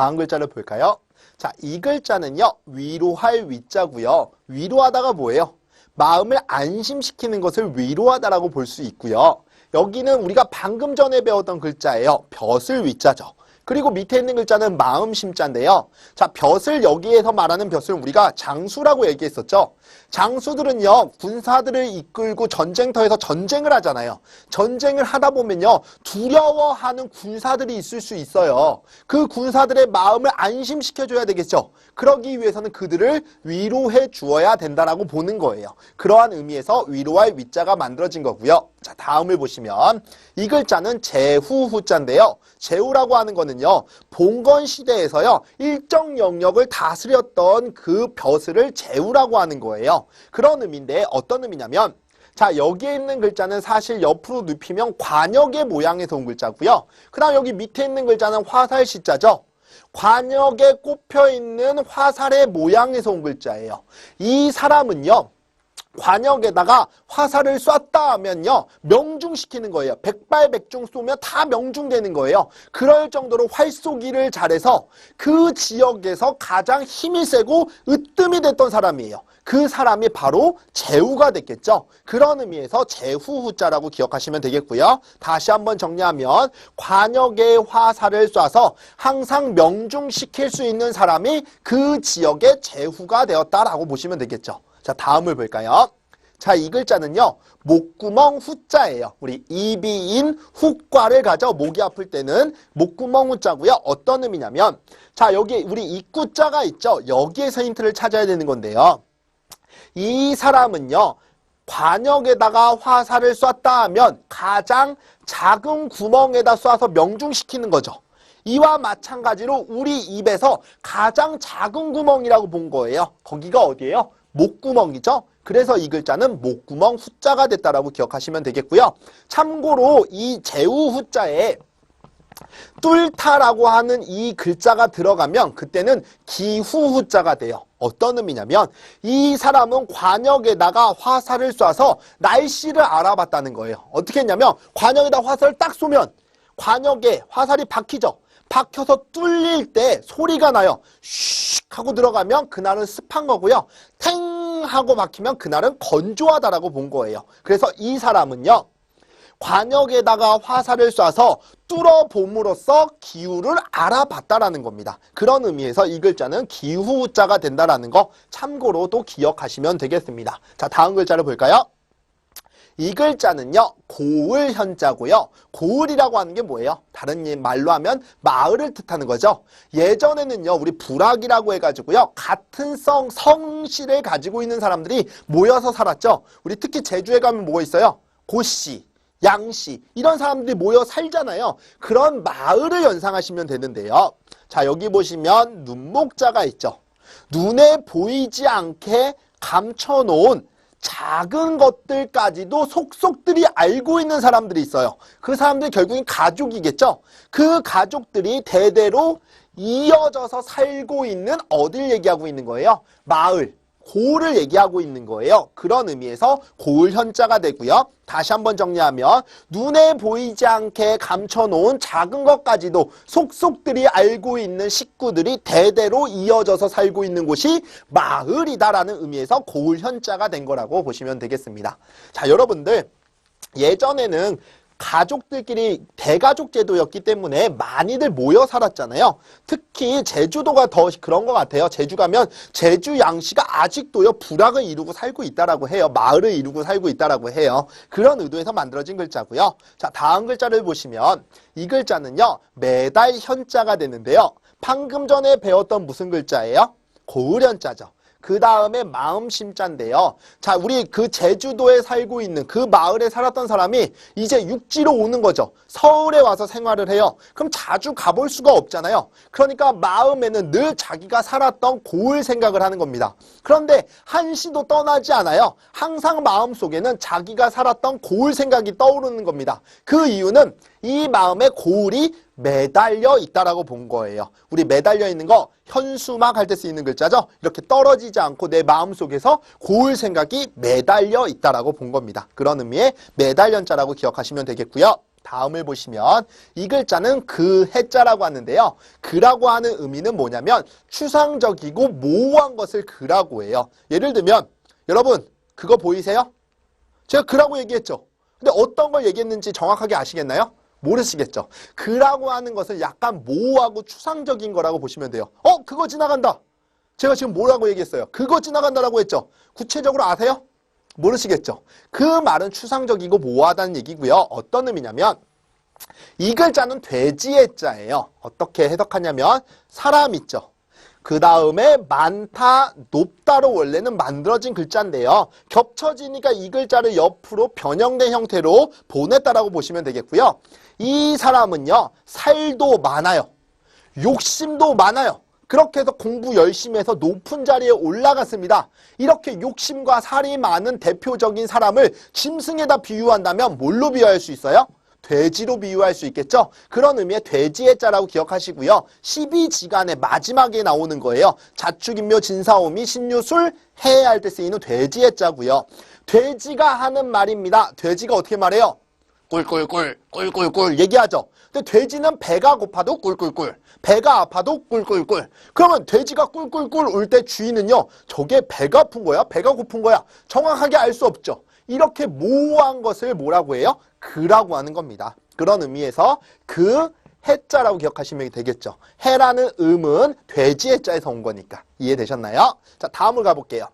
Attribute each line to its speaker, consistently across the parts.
Speaker 1: 다음 글자를 볼까요? 자, 이 글자는요, 위로할 위자고요. 위로하다가 뭐예요? 마음을 안심시키는 것을 위로하다라고 볼 수 있고요. 여기는 우리가 방금 전에 배웠던 글자예요. 벼슬 위자죠. 그리고 밑에 있는 글자는 마음 심자인데요. 자, 벼슬, 여기에서 말하는 벼슬은 우리가 장수라고 얘기했었죠. 장수들은요, 군사들을 이끌고 전쟁터에서 전쟁을 하잖아요. 전쟁을 하다 보면요, 두려워하는 군사들이 있을 수 있어요. 그 군사들의 마음을 안심시켜줘야 되겠죠. 그러기 위해서는 그들을 위로해 주어야 된다라고 보는 거예요. 그러한 의미에서 위로할 위자가 만들어진 거고요. 자, 다음을 보시면 이 글자는 제후후자인데요. 제후라고 하는 거는요, 봉건 시대에서요, 일정 영역을 다스렸던 그 벼슬을 제후라고 하는 거예요. 그런 의미인데 어떤 의미냐면, 자, 여기에 있는 글자는 사실 옆으로 눕히면 관역의 모양에서 온 글자고요. 그 다음 여기 밑에 있는 글자는 화살시자죠. 관역에 꼽혀있는 화살의 모양에서 온 글자예요. 이 사람은요, 관역에다가 화살을 쐈다 하면요, 명중시키는 거예요. 백발백중 쏘면 다 명중되는 거예요. 그럴 정도로 활쏘기를 잘해서 그 지역에서 가장 힘이 세고 으뜸이 됐던 사람이에요. 그 사람이 바로 제후가 됐겠죠. 그런 의미에서 제후후자라고 기억하시면 되겠고요. 다시 한번 정리하면 관역에 화살을 쏴서 항상 명중시킬 수 있는 사람이 그 지역의 제후가 되었다라고 보시면 되겠죠. 자, 다음을 볼까요? 자, 이 글자는요, 목구멍 후자예요. 우리 이비인 후과를 가져 목이 아플 때는 목구멍 후자고요. 어떤 의미냐면, 자, 여기 우리 입구자가 있죠. 여기에서 힌트를 찾아야 되는 건데요. 이 사람은요, 관역에다가 화살을 쐈다 하면 가장 작은 구멍에다 쏴서 명중시키는 거죠. 이와 마찬가지로 우리 입에서 가장 작은 구멍이라고 본 거예요. 거기가 어디예요? 목구멍이죠. 그래서 이 글자는 목구멍 후자가 됐다라고 기억하시면 되겠고요. 참고로 이 제후 후자에 뚫다라고 하는 이 글자가 들어가면 그때는 기후 후자가 돼요. 어떤 의미냐면 이 사람은 관역에다가 화살을 쏴서 날씨를 알아봤다는 거예요. 어떻게 했냐면 관역에다 화살을 딱 쏘면 관역에 화살이 박히죠. 박혀서 뚫릴 때 소리가 나요. 슉 하고 들어가면 그날은 습한 거고요. 탱 하고 박히면 그날은 건조하다라고 본 거예요. 그래서 이 사람은요, 관역에다가 화살을 쏴서 뚫어봄으로써 기후를 알아봤다라는 겁니다. 그런 의미에서 이 글자는 기후자가 된다라는 거 참고로 또 기억하시면 되겠습니다. 자, 다음 글자를 볼까요? 이 글자는요, 고을 현자고요. 고을이라고 하는 게 뭐예요? 다른 말로 하면 마을을 뜻하는 거죠. 예전에는요, 우리 부락이라고 해가지고요, 같은 성씨를 가지고 있는 사람들이 모여서 살았죠. 우리 특히 제주에 가면 뭐가 있어요? 고씨, 양씨, 이런 사람들이 모여 살잖아요. 그런 마을을 연상하시면 되는데요. 자, 여기 보시면 눈목자가 있죠. 눈에 보이지 않게 감춰놓은 작은 것들까지도 속속들이 알고 있는 사람들이 있어요. 그 사람들이 결국엔 가족이겠죠. 그 가족들이 대대로 이어져서 살고 있는 어딜 얘기하고 있는 거예요? 마을, 고을을 얘기하고 있는 거예요. 그런 의미에서 고을 현자가 되고요. 다시 한번 정리하면 눈에 보이지 않게 감춰놓은 작은 것까지도 속속들이 알고 있는 식구들이 대대로 이어져서 살고 있는 곳이 마을이다라는 의미에서 고을 현자가 된 거라고 보시면 되겠습니다. 자, 여러분들 예전에는 가족들끼리 대가족 제도였기 때문에 많이들 모여 살았잖아요. 특히 제주도가 더 그런 것 같아요. 제주 가면 제주 양씨가 아직도요, 부락을 이루고 살고 있다라고 해요. 마을을 이루고 살고 있다라고 해요. 그런 의도에서 만들어진 글자고요. 자, 다음 글자를 보시면 이 글자는요, 매달 현자가 되는데요. 방금 전에 배웠던 무슨 글자예요? 고을 현자죠. 그 다음에 마음 심자인데요. 자, 우리 그 제주도에 살고 있는 그 마을에 살았던 사람이 이제 육지로 오는 거죠. 서울에 와서 생활을 해요. 그럼 자주 가볼 수가 없잖아요. 그러니까 마음에는 늘 자기가 살았던 고을 생각을 하는 겁니다. 그런데 한시도 떠나지 않아요. 항상 마음속에는 자기가 살았던 고을 생각이 떠오르는 겁니다. 그 이유는 이 마음에 고을이 매달려 있다라고 본 거예요. 우리 매달려 있는 거 현수막 할 때 쓰이는 글자죠. 이렇게 떨어지지 않고 내 마음속에서 고을 생각이 매달려 있다라고 본 겁니다. 그런 의미의 매달연자라고 기억하시면 되겠고요. 다음을 보시면 이 글자는 그 해자라고 하는데요. 그라고 하는 의미는 뭐냐면 추상적이고 모호한 것을 그라고 해요. 예를 들면 여러분 그거 보이세요? 제가 그라고 얘기했죠. 근데 어떤 걸 얘기했는지 정확하게 아시겠나요? 모르시겠죠. 그라고 하는 것은 약간 모호하고 추상적인 거라고 보시면 돼요. 그거 지나간다. 제가 지금 뭐라고 얘기했어요? 그거 지나간다라고 했죠. 구체적으로 아세요? 모르시겠죠. 그 말은 추상적이고 모호하다는 얘기고요. 어떤 의미냐면 이 글자는 돼지의 자예요. 어떻게 해석하냐면 사람 있죠. 그 다음에 많다, 높다로 원래는 만들어진 글자인데요. 겹쳐지니까 이 글자를 옆으로 변형된 형태로 보냈다라고 보시면 되겠고요. 이 사람은요. 살도 많아요. 욕심도 많아요. 그렇게 해서 공부 열심히 해서 높은 자리에 올라갔습니다. 이렇게 욕심과 살이 많은 대표적인 사람을 짐승에다 비유한다면 뭘로 비유할 수 있어요? 돼지로 비유할 수 있겠죠? 그런 의미의 돼지의 자라고 기억하시고요. 12지간의 마지막에 나오는 거예요. 자축인묘 진사오미 신유술 해야 할 때 쓰이는 돼지의 자고요. 돼지가 하는 말입니다. 돼지가 어떻게 말해요? 꿀꿀꿀 꿀꿀꿀 얘기하죠. 근데 돼지는 배가 고파도 꿀꿀꿀, 배가 아파도 꿀꿀꿀. 그러면 돼지가 꿀꿀꿀 울 때 주인은요. 저게 배가 아픈 거야? 배가 고픈 거야? 정확하게 알 수 없죠. 이렇게 모호한 것을 뭐라고 해요? 그라고 하는 겁니다. 그런 의미에서 그 해자라고 기억하시면 되겠죠. 해라는 음은 돼지의 자에서 온 거니까. 이해되셨나요? 자, 다음으로 가볼게요.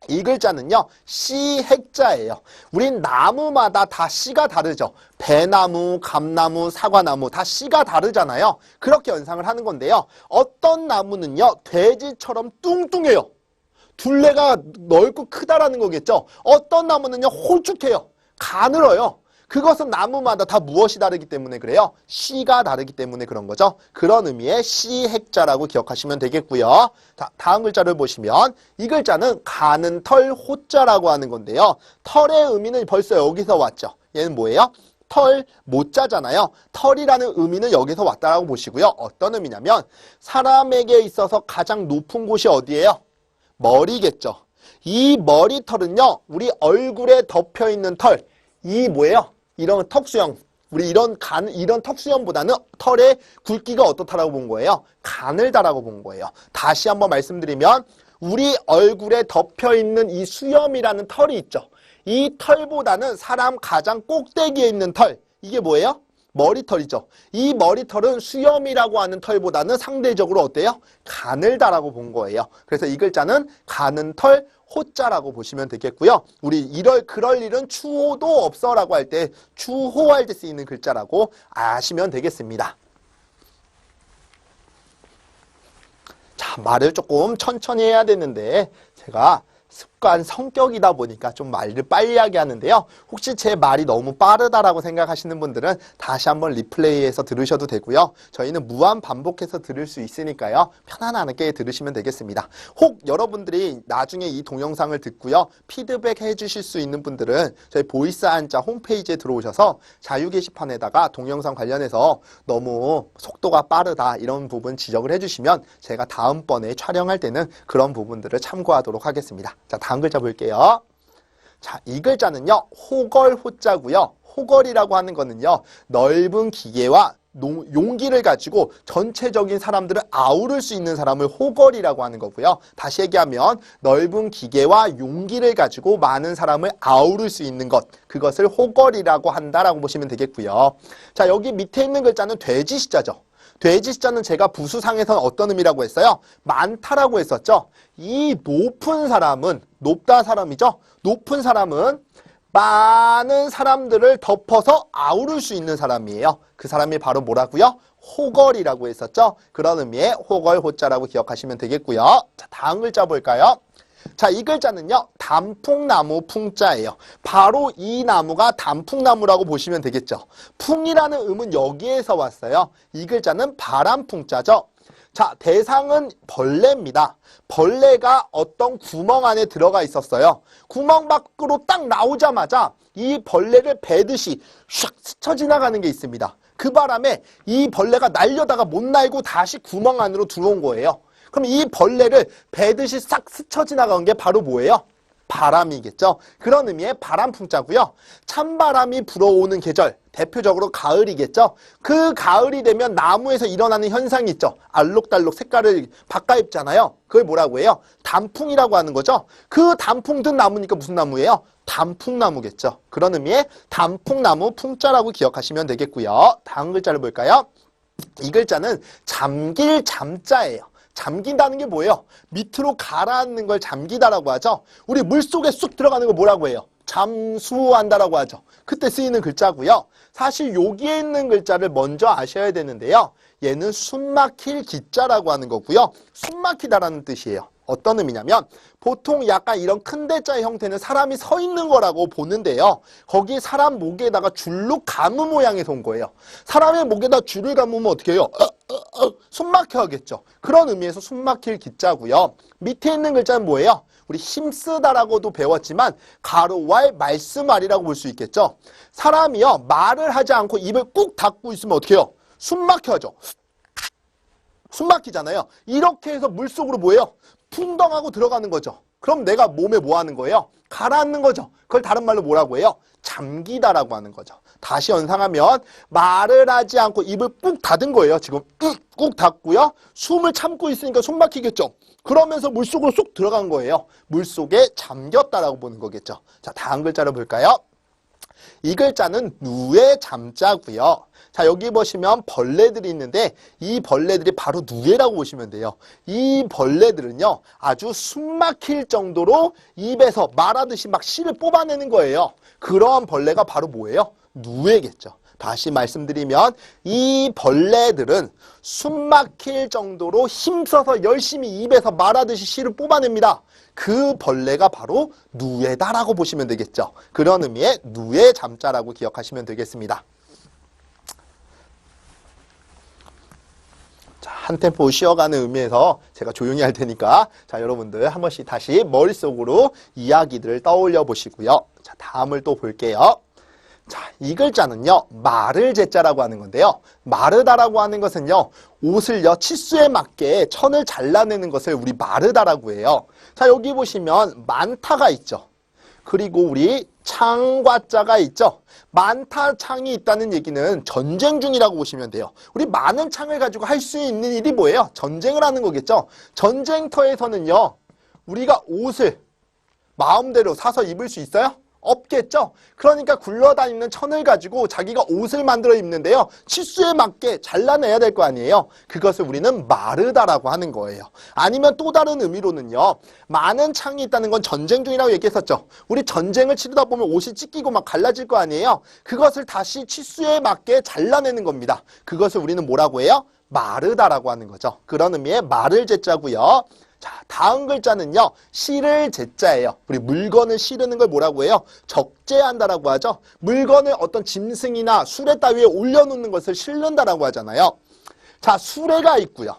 Speaker 1: 이 글자는요. 씨 핵자예요. 우린 나무마다 다 씨가 다르죠. 배나무, 감나무, 사과나무 다 씨가 다르잖아요. 그렇게 연상을 하는 건데요. 어떤 나무는요. 돼지처럼 뚱뚱해요. 둘레가 넓고 크다라는 거겠죠. 어떤 나무는요. 홀쭉해요. 가늘어요. 그것은 나무마다 다 무엇이 다르기 때문에 그래요? 씨가 다르기 때문에 그런 거죠. 그런 의미의 씨 핵자라고 기억하시면 되겠고요. 자, 다음 글자를 보시면 이 글자는 가는 털 호자라고 하는 건데요. 털의 의미는 벌써 여기서 왔죠. 얘는 뭐예요? 털, 모자잖아요. 털이라는 의미는 여기서 왔다라고 보시고요. 어떤 의미냐면 사람에게 있어서 가장 높은 곳이 어디예요? 머리겠죠. 이 머리털은요. 우리 얼굴에 덮여있는 털. 이 뭐예요? 이런 턱수염, 우리 이런 턱수염보다는 털의 굵기가 어떻다라고 본 거예요? 가늘다라고 본 거예요. 다시 한번 말씀드리면 우리 얼굴에 덮여있는 이 수염이라는 털이 있죠. 이 털보다는 사람 가장 꼭대기에 있는 털, 이게 뭐예요? 머리털이죠. 이 머리털은 수염이라고 하는 털보다는 상대적으로 어때요? 가늘다라고 본 거예요. 그래서 이 글자는 가는 털 호자라고 보시면 되겠고요. 우리 그럴 일은 추호도 없어라고 할 때 추호할 때 쓰이는 글자라고 아시면 되겠습니다. 자, 말을 조금 천천히 해야 되는데 제가 습관 성격이다 보니까 좀 말을 빨리 하게 하는데요. 혹시 제 말이 너무 빠르다라고 생각하시는 분들은 다시 한번 리플레이해서 들으셔도 되고요. 저희는 무한 반복해서 들을 수 있으니까요. 편안하게 들으시면 되겠습니다. 혹 여러분들이 나중에 이 동영상을 듣고요. 피드백 해주실 수 있는 분들은 저희 보이스 한자 홈페이지에 들어오셔서 자유 게시판에다가 동영상 관련해서 너무 속도가 빠르다 이런 부분 지적을 해주시면 제가 다음번에 촬영할 때는 그런 부분들을 참고하도록 하겠습니다. 자, 다음 글자 볼게요. 자, 이 글자는요. 호걸 호자고요. 호걸이라고 하는 거는요. 넓은 기계와 용기를 가지고 전체적인 사람들을 아우를 수 있는 사람을 호걸이라고 하는 거고요. 다시 얘기하면 넓은 기계와 용기를 가지고 많은 사람을 아우를 수 있는 것, 그것을 호걸이라고 한다라고 보시면 되겠고요. 자, 여기 밑에 있는 글자는 돼지 시자죠. 돼지 시자는 제가 부수상에서는 어떤 의미라고 했어요? 많다라고 했었죠. 이 높은 사람은 높다 사람이죠. 높은 사람은 많은 사람들을 덮어서 아우를 수 있는 사람이에요. 그 사람이 바로 뭐라고요? 호걸이라고 했었죠. 그런 의미의 호걸 호자라고 기억하시면 되겠고요. 자, 다음 글자 볼까요? 자, 이 글자는요. 단풍나무 풍자예요. 바로 이 나무가 단풍나무라고 보시면 되겠죠. 풍이라는 음은 여기에서 왔어요. 이 글자는 바람풍자죠. 자, 대상은 벌레입니다. 벌레가 어떤 구멍 안에 들어가 있었어요. 구멍 밖으로 딱 나오자마자 이 벌레를 베듯이 샥 스쳐 지나가는 게 있습니다. 그 바람에 이 벌레가 날려다가 못 날고 다시 구멍 안으로 들어온 거예요. 그럼 이 벌레를 베듯이 싹 스쳐 지나간 게 바로 뭐예요? 바람이겠죠. 그런 의미의 바람풍자고요. 찬바람이 불어오는 계절, 대표적으로 가을이겠죠. 그 가을이 되면 나무에서 일어나는 현상이 있죠. 알록달록 색깔을 바꿔입잖아요. 그걸 뭐라고 해요? 단풍이라고 하는 거죠. 그 단풍 든 나무니까 무슨 나무예요? 단풍나무겠죠. 그런 의미의 단풍나무 풍자라고 기억하시면 되겠고요. 다음 글자를 볼까요? 이 글자는 잠길 잠자예요. 잠긴다는 게 뭐예요? 밑으로 가라앉는 걸 잠기다라고 하죠. 우리 물속에 쑥 들어가는 걸 뭐라고 해요? 잠수한다라고 하죠. 그때 쓰이는 글자고요. 사실 여기에 있는 글자를 먼저 아셔야 되는데요. 얘는 숨막힐 기자라고 하는 거고요. 숨막히다라는 뜻이에요. 어떤 의미냐면 보통 약간 이런 큰 대자의 형태는 사람이 서 있는 거라고 보는데요. 거기 사람 목에다가 줄로 감은 모양에서 온 거예요. 사람의 목에다 줄을 감으면 어떻게 해요? 숨 막혀 하겠죠. 그런 의미에서 숨막힐 기자고요. 밑에 있는 글자는 뭐예요? 우리 힘쓰다라고도 배웠지만 가로왈 말씀알이라고 볼 수 있겠죠. 사람이요 말을 하지 않고 입을 꾹 닫고 있으면 어떻게 해요? 숨 막혀죠. 숨 막히잖아요. 이렇게 해서 물속으로 뭐예요? 풍덩하고 들어가는 거죠. 그럼 내가 몸에 뭐 하는 거예요? 가라앉는 거죠. 그걸 다른 말로 뭐라고 해요? 잠기다라고 하는 거죠. 다시 연상하면 말을 하지 않고 입을 꾹 닫은 거예요. 지금 꾹 닫고요. 숨을 참고 있으니까 숨 막히겠죠. 그러면서 물속으로 쏙 들어간 거예요. 물속에 잠겼다라고 보는 거겠죠. 자, 다음 글자를 볼까요? 이 글자는 누에 잠자고요. 자, 여기 보시면 벌레들이 있는데 이 벌레들이 바로 누에라고 보시면 돼요. 이 벌레들은요 아주 숨 막힐 정도로 입에서 말하듯이 막 씨를 뽑아내는 거예요. 그런 벌레가 바로 뭐예요? 누에겠죠. 다시 말씀드리면 이 벌레들은 숨 막힐 정도로 힘써서 열심히 입에서 말하듯이 씨를 뽑아냅니다. 그 벌레가 바로 누에다라고 보시면 되겠죠. 그런 의미의 누에 잠자라고 기억하시면 되겠습니다. 자, 한 템포 쉬어가는 의미에서 제가 조용히 할 테니까 자, 여러분들 한 번씩 다시 머릿속으로 이야기들을 떠올려 보시고요. 자, 다음을 또 볼게요. 자, 이 글자는요 마를 제자라고 하는 건데요. 마르다라고 하는 것은요 옷을요 치수에 맞게 천을 잘라내는 것을 우리 마르다라고 해요. 자, 여기 보시면 많다가 있죠. 그리고 우리 창과 자가 있죠. 많다 창이 있다는 얘기는 전쟁 중이라고 보시면 돼요. 우리 많은 창을 가지고 할 수 있는 일이 뭐예요? 전쟁을 하는 거겠죠. 전쟁터에서는요 우리가 옷을 마음대로 사서 입을 수 있어요? 없겠죠. 그러니까 굴러다니는 천을 가지고 자기가 옷을 만들어 입는데요. 치수에 맞게 잘라내야 될 거 아니에요. 그것을 우리는 마르다라고 하는 거예요. 아니면 또 다른 의미로는요. 많은 창이 있다는 건 전쟁 중이라고 얘기했었죠. 우리 전쟁을 치르다 보면 옷이 찢기고 막 갈라질 거 아니에요. 그것을 다시 치수에 맞게 잘라내는 겁니다. 그것을 우리는 뭐라고 해요? 마르다라고 하는 거죠. 그런 의미의 마를 제자고요. 자, 다음 글자는요. 실을 제자예요. 우리 물건을 실으는 걸 뭐라고 해요? 적재한다라고 하죠. 물건을 어떤 짐승이나 수레 따위에 올려놓는 것을 실른다라고 하잖아요. 자, 수레가 있고요.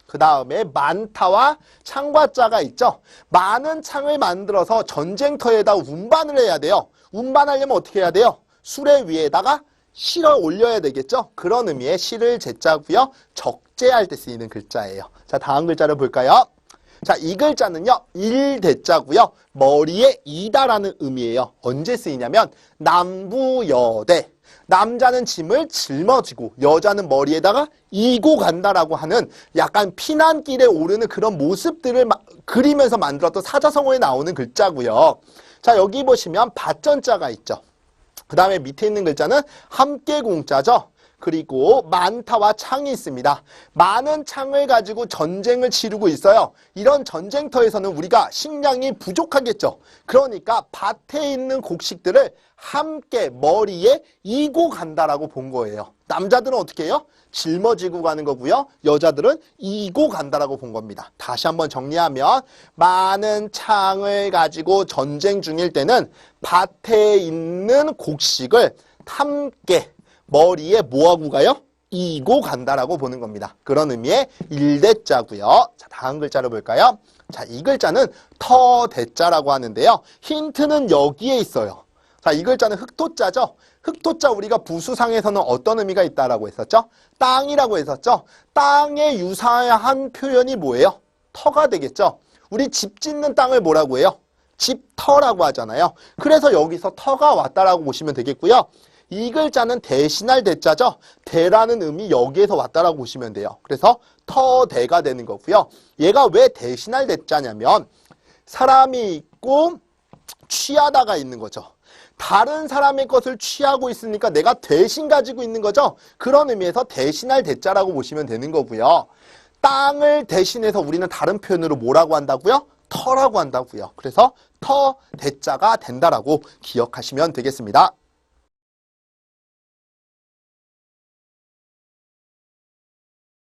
Speaker 1: 그 다음에 많다와 창과 자가 있죠. 많은 창을 만들어서 전쟁터에다 운반을 해야 돼요. 운반하려면 어떻게 해야 돼요? 수레 위에다가 실어 올려야 되겠죠. 그런 의미의 실을 제자고요. 적재할 때 쓰이는 글자예요. 자, 다음 글자를 볼까요? 자, 이 글자는요 일대자고요. 머리에 이다라는 의미예요. 언제 쓰이냐면 남부여대. 남자는 짐을 짊어지고 여자는 머리에다가 이고 간다라고 하는 약간 피난길에 오르는 그런 모습들을 그리면서 만들었던 사자성어에 나오는 글자고요. 자, 여기 보시면 밭전자가 있죠. 그 다음에 밑에 있는 글자는 함께 공자죠. 그리고 많다와 창이 있습니다. 많은 창을 가지고 전쟁을 치르고 있어요. 이런 전쟁터에서는 우리가 식량이 부족하겠죠. 그러니까 밭에 있는 곡식들을 함께 머리에 이고 간다라고 본 거예요. 남자들은 어떻게 해요? 짊어지고 가는 거고요. 여자들은 이고 간다라고 본 겁니다. 다시 한번 정리하면 많은 창을 가지고 전쟁 중일 때는 밭에 있는 곡식을 함께 머리에 뭐하고 가요? 이고 간다라고 보는 겁니다. 그런 의미의 일대자고요. 자, 다음 글자를 볼까요? 자, 이 글자는 터대자라고 하는데요. 힌트는 여기에 있어요. 자, 이 글자는 흑토자죠. 흑토자 우리가 부수상에서는 어떤 의미가 있다라고 했었죠? 땅이라고 했었죠. 땅에 유사한 표현이 뭐예요? 터가 되겠죠. 우리 집 짓는 땅을 뭐라고 해요? 집터라고 하잖아요. 그래서 여기서 터가 왔다라고 보시면 되겠고요. 이 글자는 대신할 대자죠. 대라는 음이 여기에서 왔다라고 보시면 돼요. 그래서 터대가 되는 거고요. 얘가 왜 대신할 대자냐면 사람이 있고 취하다가 있는 거죠. 다른 사람의 것을 취하고 있으니까 내가 대신 가지고 있는 거죠. 그런 의미에서 대신할 대자라고 보시면 되는 거고요. 땅을 대신해서 우리는 다른 표현으로 뭐라고 한다고요? 터라고 한다고요. 그래서 터 대자가 된다라고 기억하시면 되겠습니다.